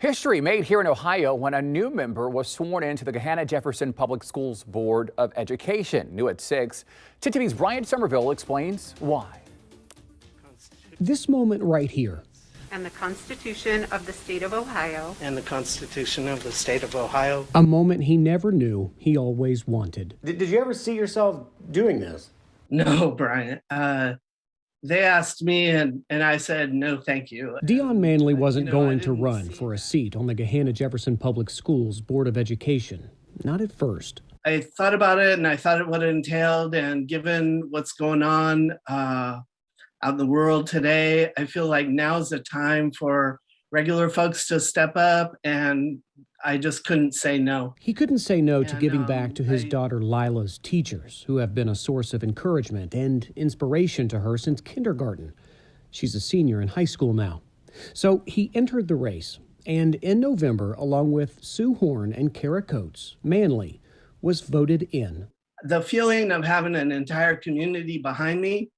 History made here in Ohio when a new member was sworn into the Gahanna-Jefferson Public Schools Board of Education. New at 6, 10 TV's Brian Somerville explains why. This moment right here. And the Constitution of the State of Ohio. And the Constitution of the State of Ohio. A moment he never knew he always wanted. Did you ever see yourself doing this? No, Brian. They asked me and I said, no, thank you. Dion Manley wasn't going to run for a seat on the Gahanna-Jefferson Public Schools Board of Education. Not at first. I thought about it and I thought it what it entailed. And given what's going on out in the world today, I feel like now's the time for regular folks to step up, and I just couldn't say no. He couldn't say no to giving back to his daughter Lila's teachers, who have been a source of encouragement and inspiration to her since kindergarten. She's a senior in high school now. So he entered the race, and in November, along with Sue Horn and Kara Coates, Manley was voted in. The feeling of having an entire community behind me,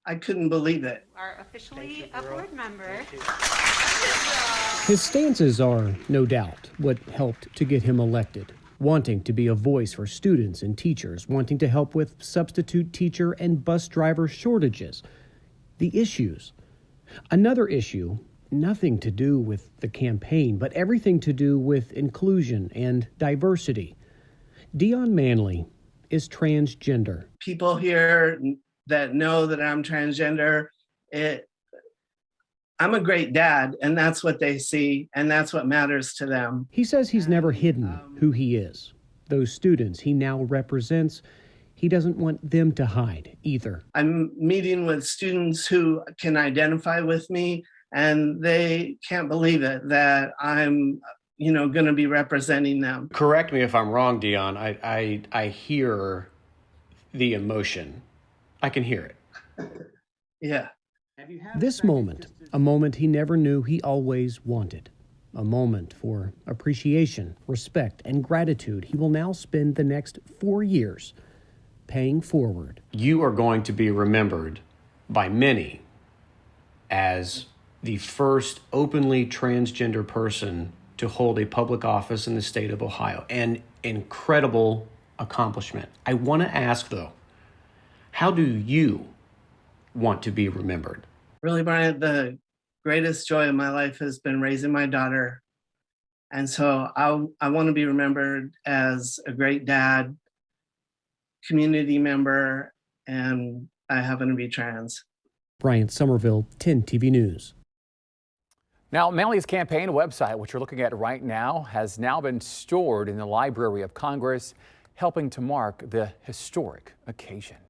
I couldn't believe it. Are officially a board member. His stances are, no doubt, what helped to get him elected. Wanting to be a voice for students and teachers, wanting to help with substitute teacher and bus driver shortages. The issues. Another issue, nothing to do with the campaign, but everything to do with inclusion and diversity. Dion Manley is transgender. People here that know that I'm transgender, I'm a great dad, and that's what they see, and that's what matters to them. He says he's never hidden who he is. Those students he now represents, he doesn't want them to hide either. I'm meeting with students who can identify with me, and they can't believe it that I'm, going to be representing them. Correct me if I'm wrong, Dion. I hear the emotion. I can hear it. Yeah. This moment, a moment he never knew he always wanted. A moment for appreciation, respect, and gratitude he will now spend the next 4 years paying forward. You are going to be remembered by many as the first openly transgender person to hold a public office in the state of Ohio. An incredible accomplishment. I want to ask, though, how do you want to be remembered? Really, Brian, the greatest joy of my life has been raising my daughter. And so I want to be remembered as a great dad, community member, and I happen to be trans. Brian Somerville, 10 TV News. Now, Manley's campaign website, which you're looking at right now, has now been stored in the Library of Congress, helping to mark the historic occasion.